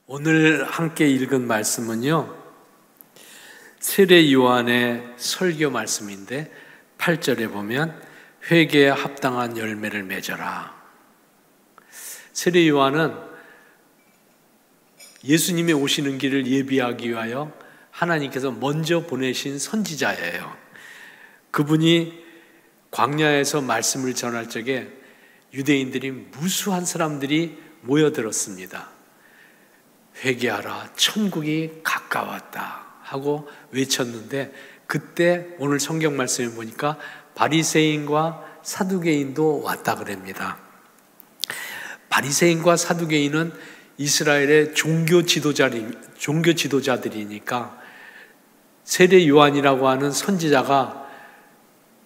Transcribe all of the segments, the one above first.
오늘 함께 읽은 말씀은요, 세례 요한의 설교 말씀인데 8절에 보면 회개에 합당한 열매를 맺어라. 세례 요한은 예수님이 오시는 길을 예비하기 위하여 하나님께서 먼저 보내신 선지자예요. 그분이 광야에서 말씀을 전할 적에 유대인들이 무수한 사람들이 모여들었습니다. 회개하라, 천국이 가까웠다 하고 외쳤는데, 그때 오늘 성경 말씀에 보니까 바리새인과 사두개인도 왔다 그럽니다. 바리새인과 사두개인은 이스라엘의 종교 지도자들이니까 세례 요한이라고 하는 선지자가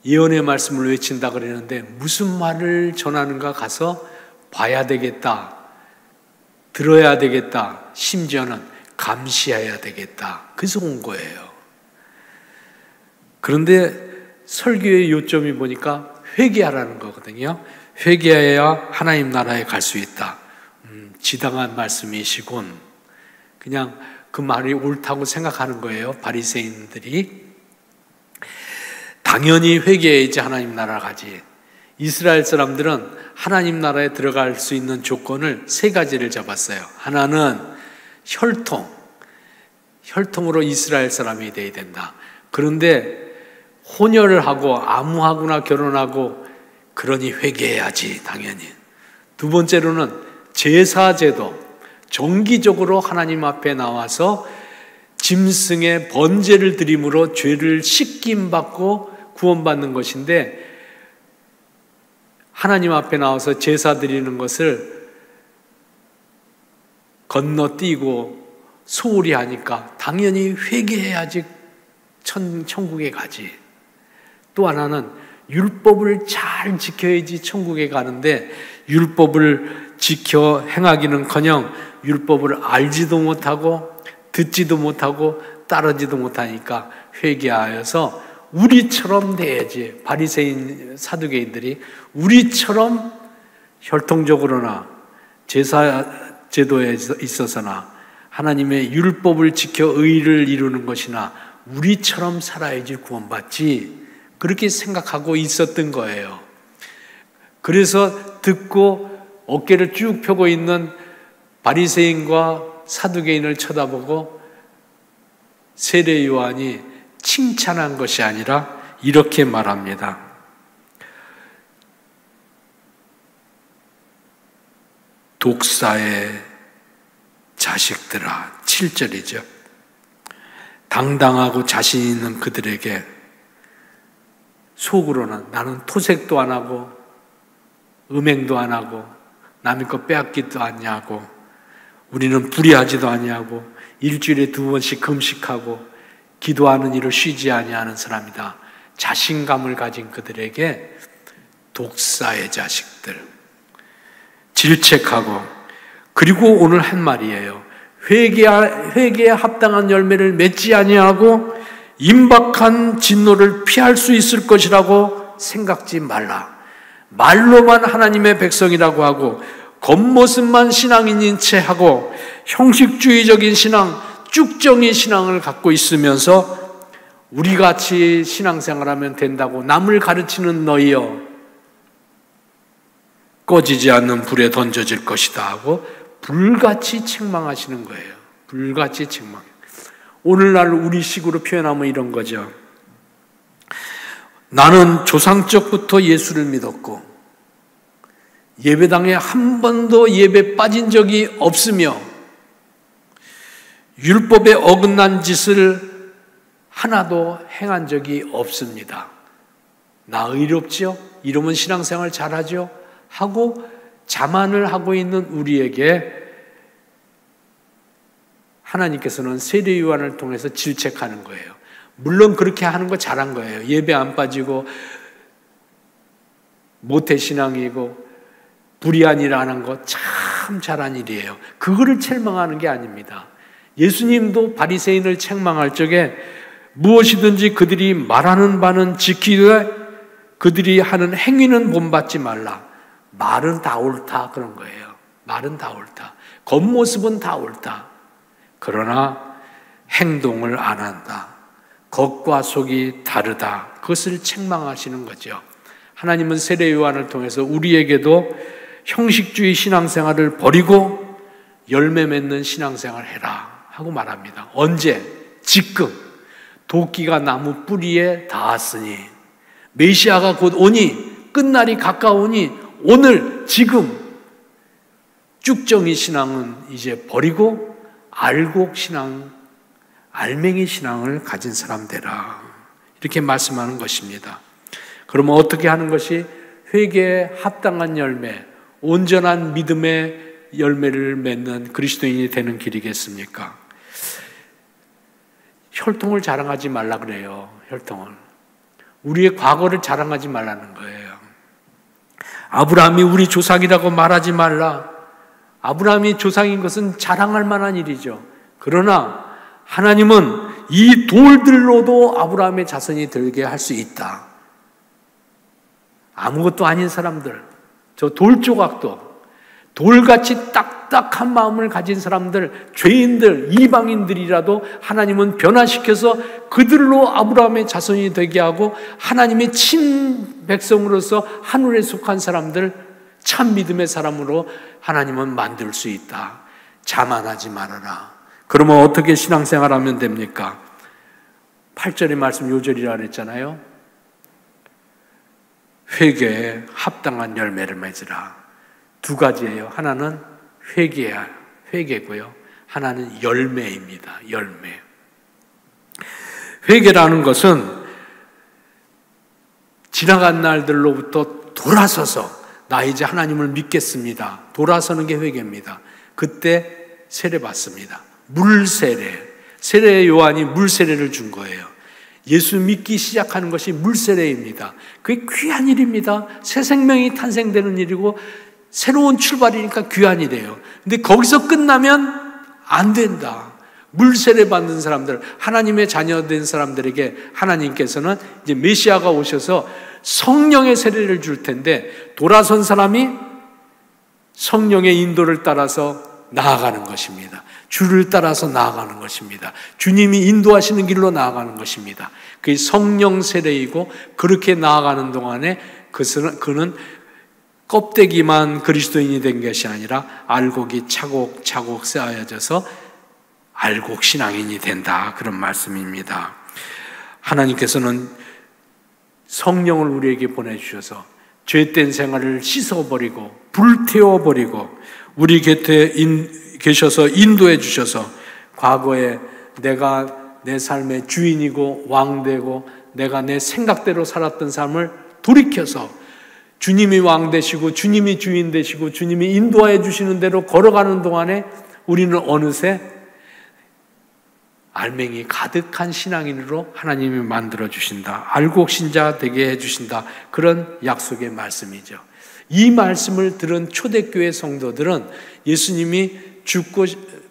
예언의 말씀을 외친다 그러는데 무슨 말을 전하는가 가서 봐야 되겠다, 들어야 되겠다, 심지어는 감시해야 되겠다, 그래서 온 거예요. 그런데 설교의 요점이 보니까 회개하라는 거거든요. 회개해야 하나님 나라에 갈 수 있다. 지당한 말씀이시군. 그냥 그 말이 옳다고 생각하는 거예요, 바리새인들이. 당연히 회개해야지 하나님 나라 가지. 이스라엘 사람들은 하나님 나라에 들어갈 수 있는 조건을 세 가지를 잡았어요. 하나는 혈통으로 이스라엘 사람이 돼야 된다. 그런데 혼혈을 하고 아무하고나 결혼하고 그러니 회개해야지, 당연히. 두 번째로는 제사제도, 정기적으로 하나님 앞에 나와서 짐승의 번제를 드림으로 죄를 씻김받고 구원받는 것인데, 하나님 앞에 나와서 제사 드리는 것을 건너뛰고 소홀히 하니까 당연히 회개해야지 천국에 가지. 또 하나는 율법을 잘 지켜야지 천국에 가는데, 율법을 지켜 행하기는커녕 율법을 알지도 못하고 듣지도 못하고 따르지도 못하니까 회개하여서 우리처럼 돼야지. 바리새인 사두개인들이 우리처럼 혈통적으로나 제사 제도에 있어서나 하나님의 율법을 지켜 의를 이루는 것이나 우리처럼 살아야지 구원받지, 그렇게 생각하고 있었던 거예요. 그래서 듣고 어깨를 쭉 펴고 있는 바리새인과 사두개인을 쳐다보고 세례 요한이 칭찬한 것이 아니라 이렇게 말합니다. 독사의 자식들아, 7절이죠. 당당하고 자신 있는 그들에게 속으로는 나는 토색도 안 하고 음행도 안 하고 남의 것 빼앗기도 아니하고 우리는 불의하지도 아니하고 일주일에 2번씩 금식하고 기도하는 일을 쉬지 아니하는 사람이다. 자신감을 가진 그들에게 독사의 자식들, 질책하고, 그리고 오늘 한 말이에요. 회개에 합당한 열매를 맺지 아니하고 임박한 진노를 피할 수 있을 것이라고 생각지 말라. 말로만 하나님의 백성이라고 하고 겉모습만 신앙인인 채 하고 형식주의적인 신앙, 쭉정이 신앙을 갖고 있으면서 우리같이 신앙생활하면 된다고 남을 가르치는 너희여, 꺼지지 않는 불에 던져질 것이다 하고 불같이 책망하시는 거예요. 불같이 책망. 오늘날 우리식으로 표현하면 이런 거죠. 나는 조상적부터 예수를 믿었고 예배당에 한 번도 예배 빠진 적이 없으며 율법에 어긋난 짓을 하나도 행한 적이 없습니다. 나 의롭지요? 이러면 신앙생활 잘하죠? 하고 자만을 하고 있는 우리에게 하나님께서는 세례 요한을 통해서 질책하는 거예요. 물론 그렇게 하는 거 잘한 거예요. 예배 안 빠지고 모태신앙이고 불의한 일 안 한 거 참 잘한 일이에요. 그거를 책망하는 게 아닙니다. 예수님도 바리새인을 책망할 적에 무엇이든지 그들이 말하는 바는 지키되 그들이 하는 행위는 본받지 말라. 말은 다 옳다 그런 거예요. 말은 다 옳다. 겉모습은 다 옳다. 그러나 행동을 안 한다. 겉과 속이 다르다. 그것을 책망하시는 거죠. 하나님은 세례 요한을 통해서 우리에게도 형식주의 신앙생활을 버리고 열매 맺는 신앙생활을 해라 하고 말합니다. 언제? 지금. 도끼가 나무 뿌리에 닿았으니 메시아가 곧 오니 끝날이 가까우니 오늘 지금 쭉정이 신앙은 이제 버리고 알곡 신앙, 알맹이 신앙을 가진 사람 되라. 이렇게 말씀하는 것입니다. 그러면 어떻게 하는 것이 회개에 합당한 열매, 온전한 믿음의 열매를 맺는 그리스도인이 되는 길이겠습니까? 혈통을 자랑하지 말라 그래요. 혈통을. 우리의 과거를 자랑하지 말라는 거예요. 아브라함이 우리 조상이라고 말하지 말라. 아브라함이 조상인 것은 자랑할 만한 일이죠. 그러나 하나님은 이 돌들로도 아브라함의 자손이 되게 할 수 있다. 아무것도 아닌 사람들, 저 돌조각도, 돌같이 딱딱한 마음을 가진 사람들, 죄인들, 이방인들이라도 하나님은 변화시켜서 그들로 아브라함의 자손이 되게 하고 하나님의 친백성으로서 하늘에 속한 사람들, 참 믿음의 사람으로 하나님은 만들 수 있다. 자만하지 말아라. 그러면 어떻게 신앙생활하면 됩니까? 8절의 말씀 요절이라 그랬잖아요. 회개에 합당한 열매를 맺으라. 두 가지예요. 하나는 회개고요. 하나는 열매입니다. 열매. 회개라는 것은 지나간 날들로부터 돌아서서 나 이제 하나님을 믿겠습니다. 돌아서는 게 회개입니다. 그때 세례 받습니다. 물세례. 세례 요한이 물세례를 준 거예요. 예수 믿기 시작하는 것이 물세례입니다. 그게 귀한 일입니다. 새 생명이 탄생되는 일이고 새로운 출발이니까 귀한 일이에요. 근데 거기서 끝나면 안 된다. 물세례 받는 사람들, 하나님의 자녀된 사람들에게 하나님께서는 이제 메시아가 오셔서 성령의 세례를 줄 텐데 돌아선 사람이 성령의 인도를 따라서 나아가는 것입니다. 주를 따라서 나아가는 것입니다. 주님이 인도하시는 길로 나아가는 것입니다. 그게 성령 세례이고 그렇게 나아가는 동안에 그는 껍데기만 그리스도인이 된 것이 아니라 알곡이 차곡차곡 쌓여져서 알곡 신앙인이 된다. 그런 말씀입니다. 하나님께서는 성령을 우리에게 보내주셔서 죄된 생활을 씻어버리고 불태워버리고 우리 곁에 계셔서 인도해 주셔서 과거에 내가 내 삶의 주인이고 왕되고 내가 내 생각대로 살았던 삶을 돌이켜서 주님이 왕 되시고 주님이 주인 되시고 주님이 인도해 주시는 대로 걸어가는 동안에 우리는 어느새 알맹이 가득한 신앙인으로 하나님이 만들어 주신다. 알곡 신자 되게 해 주신다. 그런 약속의 말씀이죠. 이 말씀을 들은 초대교회 성도들은 예수님이 죽고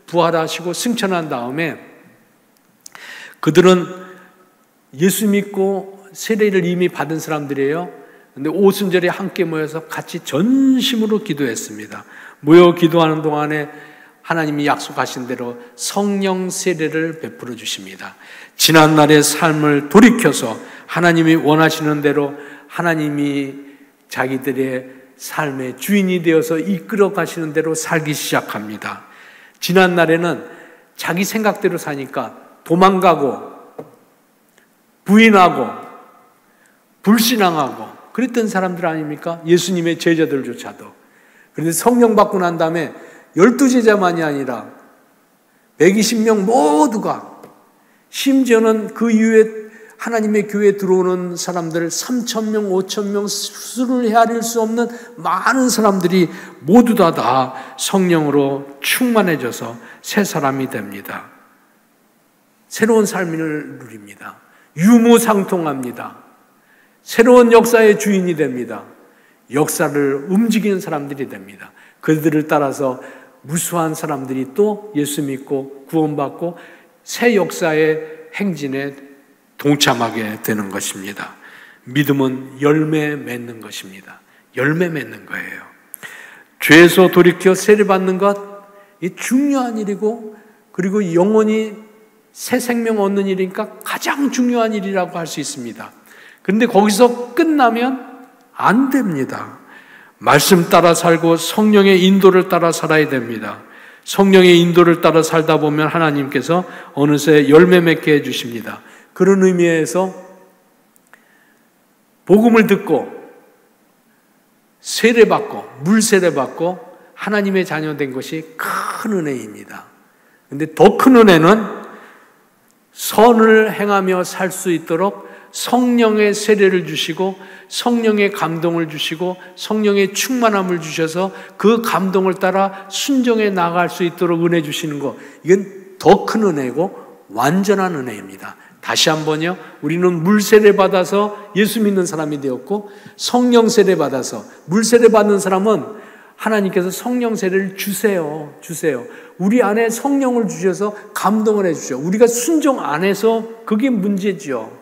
부활하시고 승천한 다음에 그들은 예수 믿고 세례를 이미 받은 사람들이에요. 근데 오순절에 함께 모여서 같이 전심으로 기도했습니다. 모여 기도하는 동안에 하나님이 약속하신 대로 성령 세례를 베풀어 주십니다. 지난날의 삶을 돌이켜서 하나님이 원하시는 대로 하나님이 자기들의 삶의 주인이 되어서 이끌어 가시는 대로 살기 시작합니다. 지난날에는 자기 생각대로 사니까 도망가고 부인하고 불신앙하고 그랬던 사람들 아닙니까? 예수님의 제자들조차도. 그런데 성령 받고 난 다음에 12제자만이 아니라 120명 모두가 심지어는 그 이후에 하나님의 교회에 들어오는 사람들 3,000명, 5,000명 수를 헤아릴 수 없는 많은 사람들이 모두 다 성령으로 충만해져서 새 사람이 됩니다. 새로운 삶을 누립니다. 유무상통합니다. 새로운 역사의 주인이 됩니다. 역사를 움직이는 사람들이 됩니다. 그들을 따라서 무수한 사람들이 또 예수 믿고 구원받고 새 역사의 행진에 동참하게 되는 것입니다. 믿음은 열매 맺는 것입니다. 열매 맺는 거예요. 죄에서 돌이켜 세례받는 것, 이 중요한 일이고, 그리고 영원히 새 생명 얻는 일이니까 가장 중요한 일이라고 할 수 있습니다. 그런데 거기서 끝나면 안 됩니다. 말씀 따라 살고 성령의 인도를 따라 살아야 됩니다. 성령의 인도를 따라 살다 보면 하나님께서 어느새 열매 맺게 해주십니다. 그런 의미에서 복음을 듣고 세례받고 물세례받고 하나님의 자녀 된 것이 큰 은혜입니다. 그런데 더 큰 은혜는 선을 행하며 살 수 있도록 성령의 세례를 주시고 성령의 감동을 주시고 성령의 충만함을 주셔서 그 감동을 따라 순종해 나갈 수 있도록 은혜 주시는 것, 이건 더 큰 은혜고 완전한 은혜입니다. 다시 한번요, 우리는 물세례 받아서 예수 믿는 사람이 되었고 성령 세례 받아서 물세례 받는 사람은 하나님께서 성령 세례를 주세요. 우리 안에 성령을 주셔서 감동을 해주죠. 우리가 순종 안 해서 그게 문제죠.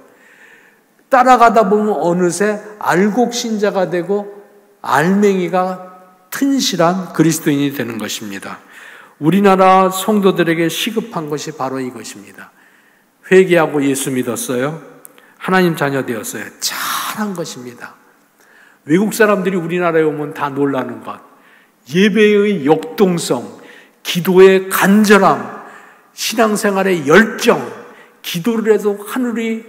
따라가다 보면 어느새 알곡 신자가 되고 알맹이가 튼실한 그리스도인이 되는 것입니다. 우리나라 성도들에게 시급한 것이 바로 이것입니다. 회개하고 예수 믿었어요. 하나님 자녀 되었어요. 잘한 것입니다. 외국 사람들이 우리나라에 오면 다 놀라는 것, 예배의 역동성, 기도의 간절함, 신앙생활의 열정, 기도를 해도 하늘이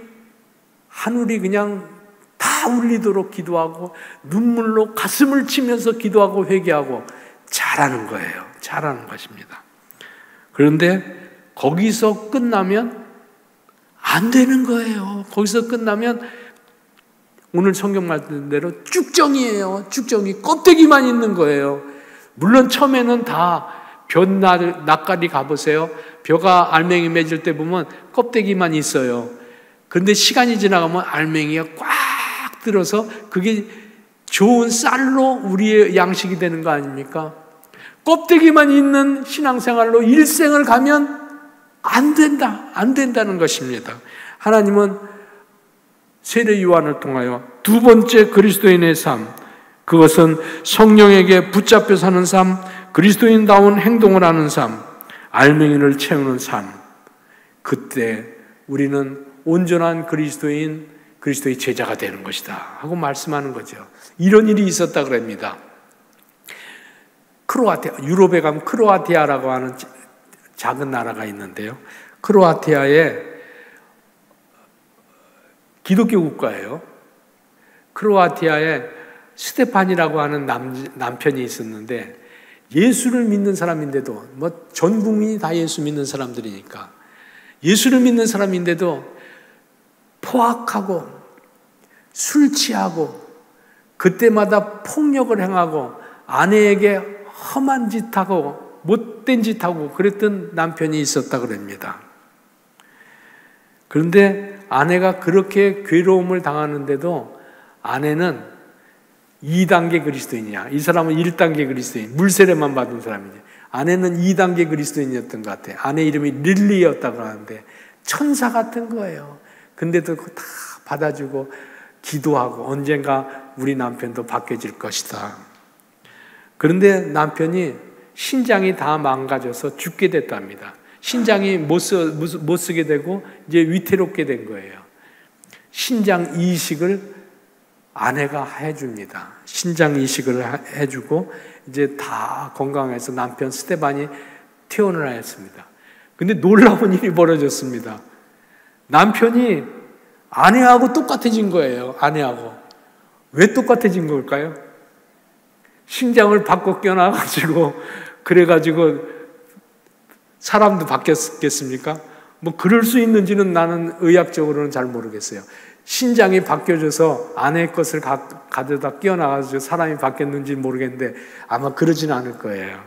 그냥 다 울리도록 기도하고 눈물로 가슴을 치면서 기도하고 회개하고 잘하는 거예요. 잘하는 것입니다. 그런데 거기서 끝나면 안 되는 거예요. 거기서 끝나면 오늘 성경 말씀대로 쭉정이에요. 쭉정이 껍데기만 있는 거예요. 물론 처음에는 다 낫가리 가보세요. 벼가 알맹이 맺을 때 보면 껍데기만 있어요. 그런데 시간이 지나가면 알맹이가 꽉 들어서 그게 좋은 쌀로 우리의 양식이 되는 거 아닙니까? 껍데기만 있는 신앙생활로 일생을 가면 안 된다는 것입니다. 하나님은 세례 요한을 통하여 두 번째 그리스도인의 삶, 그것은 성령에게 붙잡혀 사는 삶, 그리스도인다운 행동을 하는 삶, 알맹이를 채우는 삶, 그때 우리는 온전한 그리스도의 제자가 되는 것이다 하고 말씀하는 거죠. 이런 일이 있었다 그럽니다. 유럽에 가면 크로아티아라고 하는 작은 나라가 있는데요. 크로아티아에 기독교 국가예요. 크로아티아에 스테판이라고 하는 남편이 있었는데 예수를 믿는 사람인데도 전 국민이 다 예수 믿는 사람들이니까 예수를 믿는 사람인데도 포악하고 술 취하고 그때마다 폭력을 행하고 아내에게 험한 짓하고 못된 짓하고 그랬던 남편이 있었다 그럽니다. 그런데 아내가 그렇게 괴로움을 당하는데도 아내는 2단계 그리스도인이야. 이 사람은 1단계 그리스도인, 물세례만 받은 사람이지. 아내는 2단계 그리스도인이었던 것 같아. 아내 이름이 릴리였다고 하는데 천사 같은 거예요. 근데도 그거 다 받아주고 기도하고 언젠가 우리 남편도 바뀌어질 것이다. 그런데 남편이 신장이 다 망가져서 죽게 됐답니다. 신장이 못 쓰게 되고 이제 위태롭게 된 거예요. 신장 이식을 아내가 해줍니다. 신장 이식을 해주고 이제 다 건강해서 남편 스테반이 퇴원을 하였습니다. 근데 놀라운 일이 벌어졌습니다. 남편이 아내하고 똑같아진 거예요. 아내하고. 왜 똑같아진 걸까요? 신장을 바꿔 껴놔가지고 그래가지고 사람도 바뀌었겠습니까? 그럴 수 있는지는 나는 의학적으로는 잘 모르겠어요. 신장이 바뀌어져서 아내의 것을 가져다 끼워놔가지고 사람이 바뀌었는지 모르겠는데 아마 그러진 않을 거예요.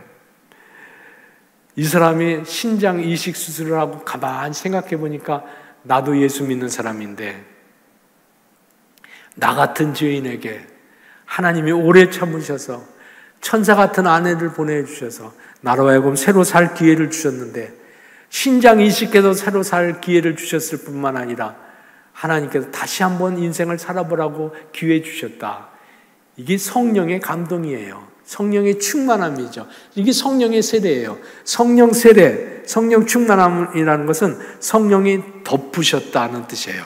이 사람이 신장 이식 수술을 하고 가만히 생각해 보니까 나도 예수 믿는 사람인데 나 같은 죄인에게 하나님이 오래 참으셔서 천사 같은 아내를 보내주셔서 나로 하여금 새로 살 기회를 주셨는데 신장 이식해서 새로 살 기회를 주셨을 뿐만 아니라 하나님께서 다시 한번 인생을 살아보라고 기회 주셨다. 이게 성령의 감동이에요. 성령의 충만함이죠. 이게 성령의 세례예요. 성령 세례, 성령 충만함이라는 것은 성령이 덮으셨다는 뜻이에요.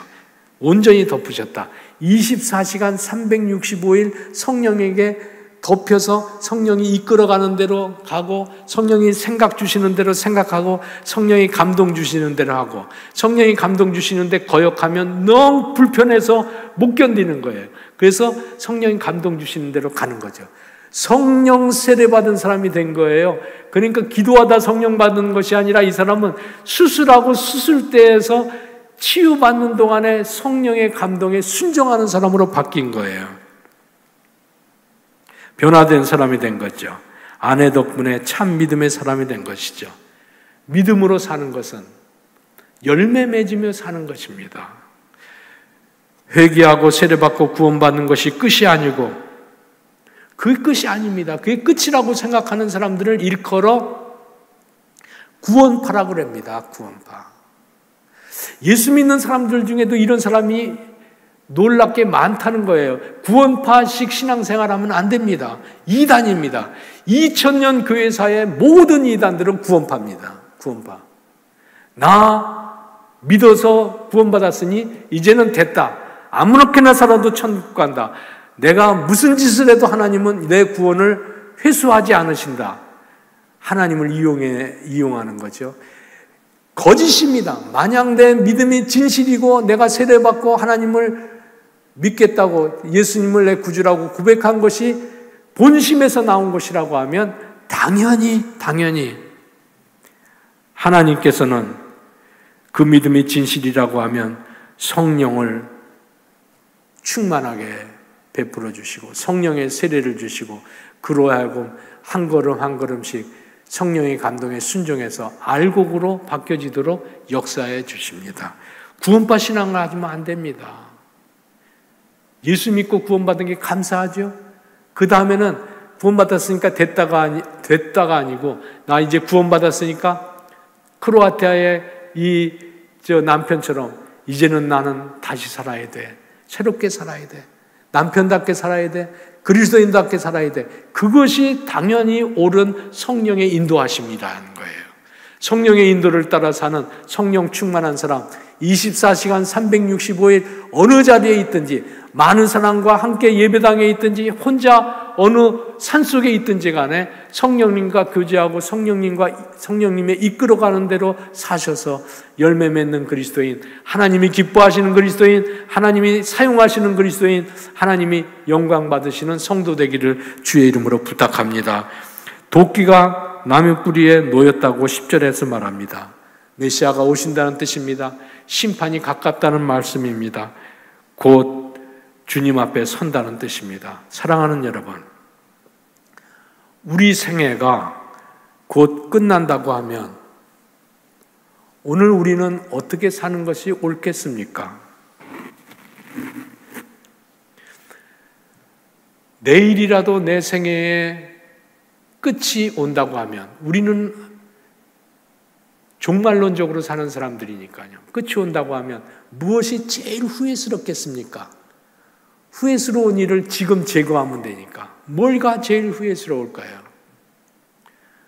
온전히 덮으셨다. 24시간 365일 성령에게 덮여서 성령이 이끌어가는 대로 가고, 성령이 생각 주시는 대로 생각하고, 성령이 감동 주시는 대로 하고, 성령이 감동 주시는데 거역하면 너무 불편해서 못 견디는 거예요. 그래서 성령이 감동 주시는 대로 가는 거죠. 성령 세례 받은 사람이 된 거예요. 그러니까 기도하다 성령 받은 것이 아니라 이 사람은 수술하고 수술대에서 치유받는 동안에 성령의 감동에 순종하는 사람으로 바뀐 거예요. 변화된 사람이 된 거죠. 아내 덕분에 참 믿음의 사람이 된 것이죠. 믿음으로 사는 것은 열매 맺으며 사는 것입니다. 회개하고 세례받고 구원받는 것이 끝이 아니고, 그게 끝이 아닙니다. 그게 끝이라고 생각하는 사람들을 일컬어 구원파라고 그럽니다. 구원파. 예수 믿는 사람들 중에도 이런 사람이 놀랍게 많다는 거예요. 구원파식 신앙생활하면 안 됩니다. 이단입니다. 2000년 교회사의 모든 이단들은 구원파입니다. 구원파. 나 믿어서 구원받았으니 이제는 됐다. 아무렇게나 살아도 천국 간다. 내가 무슨 짓을 해도 하나님은 내 구원을 회수하지 않으신다. 하나님을 이용하는 거죠. 거짓입니다. 만약 내 믿음이 진실이고 내가 세례받고 하나님을 믿겠다고, 예수님을 내 구주라고 고백한 것이 본심에서 나온 것이라고 하면 당연히 하나님께서는 그 믿음이 진실이라고 하면 성령을 충만하게 베풀어 주시고 성령의 세례를 주시고, 그로 하여금 한 걸음 한 걸음씩 성령의 감동에 순종해서 알곡으로 바뀌어지도록 역사해 주십니다. 구원파 신앙을 하시면 안 됩니다. 예수 믿고 구원받은 게 감사하죠. 그 다음에는 구원받았으니까 됐다가 아니고, 나 이제 구원받았으니까 크로아티아의 저 남편처럼 이제는 나는 다시 살아야 돼. 새롭게 살아야 돼. 남편답게 살아야 돼. 그리스도인답게 살아야 돼. 그것이 당연히 옳은 성령의 인도하심이라는 거예요. 성령의 인도를 따라 사는 성령 충만한 사람, 24시간 365일 어느 자리에 있든지, 많은 사람과 함께 예배당에 있든지 혼자 어느 산속에 있든지 간에 성령님과 교제하고 성령님의 이끌어가는 대로 사셔서 열매 맺는 그리스도인, 하나님이 기뻐하시는 그리스도인, 하나님이 사용하시는 그리스도인, 하나님이 영광 받으시는 성도 되기를 주의 이름으로 부탁합니다. 도끼가 나무 뿌리에 놓였다고 10절에서 말합니다. 메시아가 오신다는 뜻입니다. 심판이 가깝다는 말씀입니다. 곧 주님 앞에 선다는 뜻입니다. 사랑하는 여러분, 우리 생애가 곧 끝난다고 하면 오늘 우리는 어떻게 사는 것이 옳겠습니까? 내일이라도 내 생애의 끝이 온다고 하면, 우리는 종말론적으로 사는 사람들이니까요. 끝이 온다고 하면 무엇이 제일 후회스럽겠습니까? 후회스러운 일을 지금 제거하면 되니까. 뭘가 제일 후회스러울까요?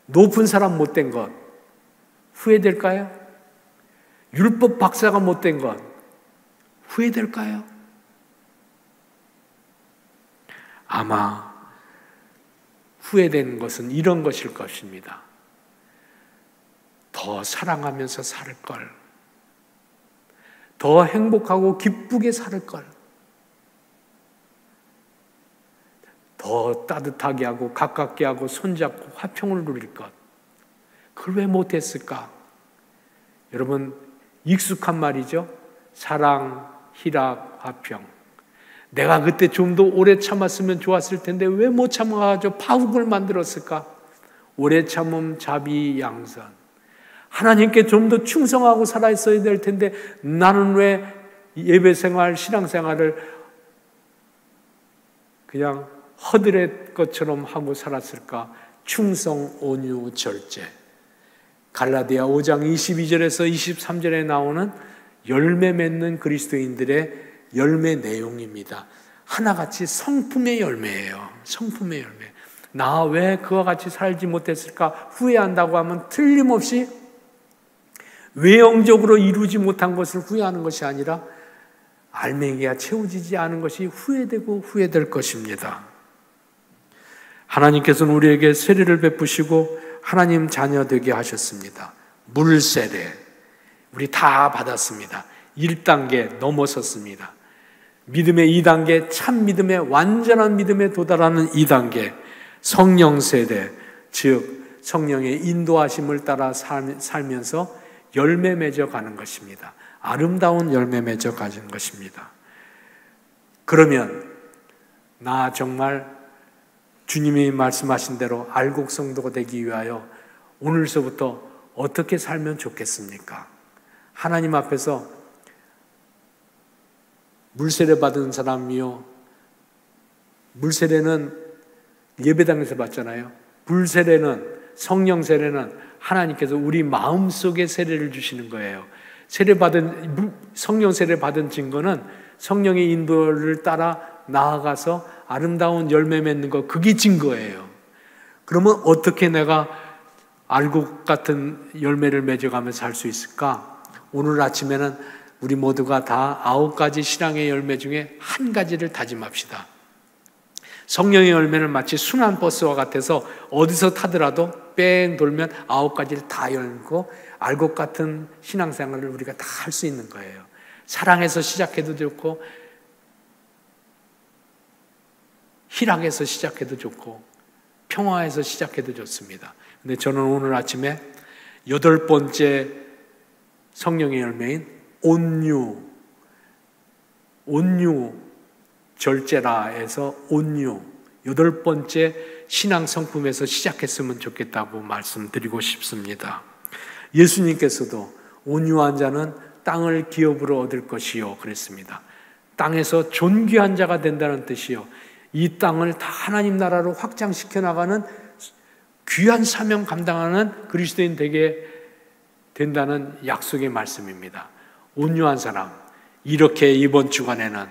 높은 사람 못된 것 후회될까요? 율법 박사가 못된 것 후회될까요? 아마 후회되는 것은 이런 것일 것입니다. 더 사랑하면서 살 걸, 더 행복하고 기쁘게 살 걸, 더 따뜻하게 하고 가깝게 하고 손잡고 화평을 누릴 것, 그걸 왜 못했을까? 여러분, 익숙한 말이죠. 사랑, 희락, 화평. 내가 그때 좀 더 오래 참았으면 좋았을 텐데 왜 못 참아가지고 파국을 만들었을까? 오래 참음 자비 양선. 하나님께 좀 더 충성하고 살아있어야 될 텐데 나는 왜 예배생활, 신앙생활을 그냥 허드렛 것처럼 하고 살았을까? 충성, 온유, 절제. 갈라디아 5장 22절에서 23절에 나오는 열매 맺는 그리스도인들의 열매 내용입니다. 하나같이 성품의 열매예요. 성품의 열매. 나 왜 그와 같이 살지 못했을까 후회한다고 하면 틀림없이 외형적으로 이루지 못한 것을 후회하는 것이 아니라 알맹이가 채워지지 않은 것이 후회되고 후회될 것입니다. 하나님께서는 우리에게 세례를 베푸시고 하나님 자녀 되게 하셨습니다. 물세례 우리 다 받았습니다. 1단계 넘어섰습니다. 믿음의 2단계, 참 믿음의 완전한 믿음에 도달하는 2단계, 성령 세대, 즉 성령의 인도하심을 따라 살면서 열매 맺어가는 것입니다. 아름다운 열매 맺어가는 것입니다. 그러면 나 정말 주님이 말씀하신 대로 알곡 성도가 되기 위하여 오늘서부터 어떻게 살면 좋겠습니까? 하나님 앞에서 물세례 받은 사람이요, 물세례는 예배당에서 받잖아요. 물세례는, 성령 세례는 하나님께서 우리 마음속에 세례를 주시는 거예요. 성령 세례 받은 증거는 성령의 인도를 따라 나아가서 아름다운 열매 맺는 것, 그게 증거예요. 그러면 어떻게 내가 알곡 같은 열매를 맺어가면서 살 수 있을까? 오늘 아침에는 우리 모두가 다 9가지 신앙의 열매 중에 한 가지를 다짐합시다. 성령의 열매는 마치 순환 버스와 같아서 어디서 타더라도 뺑 돌면 9가지를 다 열고 알곡 같은 신앙생활을 우리가 다 할 수 있는 거예요. 사랑에서 시작해도 좋고 희락에서 시작해도 좋고 평화에서 시작해도 좋습니다. 근데 저는 오늘 아침에 8번째 성령의 열매인 온유 절제라에서 온유 8번째 신앙 성품에서 시작했으면 좋겠다고 말씀드리고 싶습니다. 예수님께서도 온유한 자는 땅을 기업으로 얻을 것이요 그랬습니다. 땅에서 존귀한 자가 된다는 뜻이요, 이 땅을 다 하나님 나라로 확장시켜 나가는 귀한 사명 감당하는 그리스도인 되게 된다는 약속의 말씀입니다. 온유한 사람, 이렇게 이번 주간에는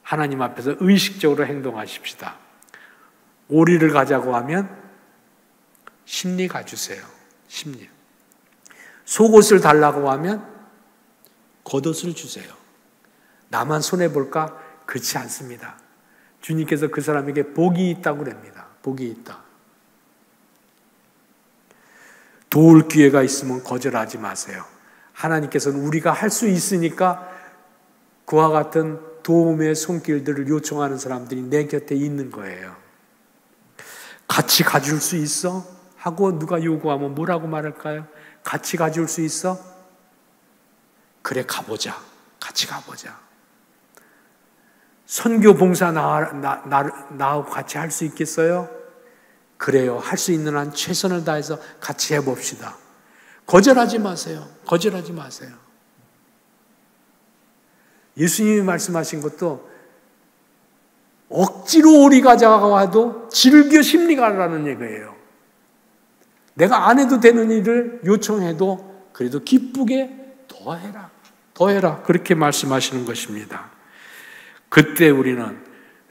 하나님 앞에서 의식적으로 행동하십시다. 오리를 가자고 하면 심리 가주세요. 심리. 속옷을 달라고 하면 겉옷을 주세요. 나만 손해볼까? 그렇지 않습니다. 주님께서 그 사람에게 복이 있다고 그럽니다. 복이 있다. 도울 기회가 있으면 거절하지 마세요. 하나님께서는 우리가 할 수 있으니까 그와 같은 도움의 손길들을 요청하는 사람들이 내 곁에 있는 거예요. 같이 가줄 수 있어? 하고 누가 요구하면 뭐라고 말할까요? 같이 가줄 수 있어? 그래, 가보자. 같이 가보자. 선교 봉사 나하고 같이 할 수 있겠어요? 그래요. 할 수 있는 한 최선을 다해서 같이 해봅시다. 거절하지 마세요. 거절하지 마세요. 예수님이 말씀하신 것도 억지로 오리 가자가 와도 즐겨 심리 가라는 얘기예요. 내가 안 해도 되는 일을 요청해도 그래도 기쁘게 더 해라. 더 해라. 그렇게 말씀하시는 것입니다. 그때 우리는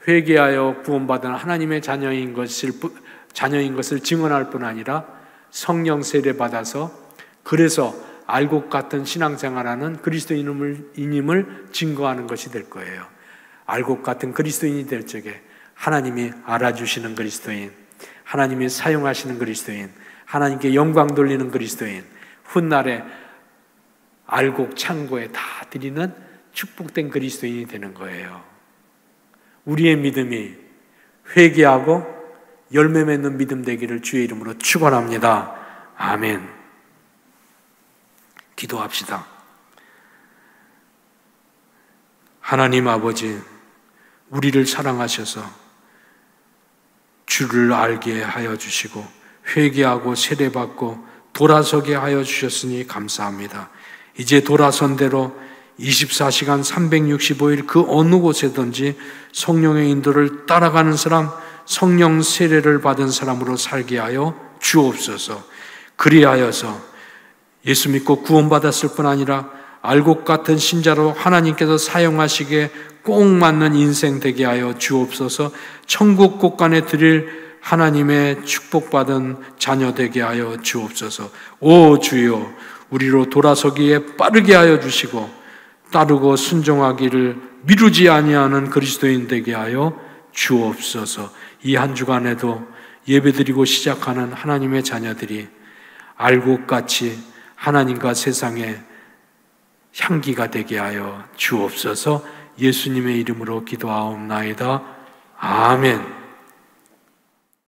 회개하여 구원받은 하나님의 자녀인 것을 증언할 뿐 아니라 성령 세례 받아서 그래서 알곡 같은 신앙생활하는 그리스도인임을 증거하는 것이 될 거예요. 알곡 같은 그리스도인이 될 적에 하나님이 알아주시는 그리스도인, 하나님이 사용하시는 그리스도인, 하나님께 영광 돌리는 그리스도인, 훗날에 알곡 창고에 다 드리는 축복된 그리스도인이 되는 거예요. 우리의 믿음이 회개하고 열매 맺는 믿음 되기를 주의 이름으로 축원합니다. 아멘. 기도합시다. 하나님 아버지, 우리를 사랑하셔서 주를 알게 하여 주시고 회개하고 세례받고 돌아서게 하여 주셨으니 감사합니다. 이제 돌아선 대로 24시간 365일 그 어느 곳에든지 성령의 인도를 따라가는 사람, 성령 세례를 받은 사람으로 살게 하여 주옵소서. 그리하여서 예수 믿고 구원받았을 뿐 아니라 알곡 같은 신자로 하나님께서 사용하시기에 꼭 맞는 인생 되게 하여 주옵소서. 천국 곳간에 드릴 하나님의 축복받은 자녀 되게 하여 주옵소서. 오 주여, 우리로 돌아서기에 빠르게 하여 주시고 따르고 순종하기를 미루지 아니하는 그리스도인 되게 하여 주옵소서. 이 한 주간에도 예배드리고 시작하는 하나님의 자녀들이 알곡같이 하나님과 세상의 향기가 되게 하여 주옵소서. 예수님의 이름으로 기도하옵나이다. 아멘.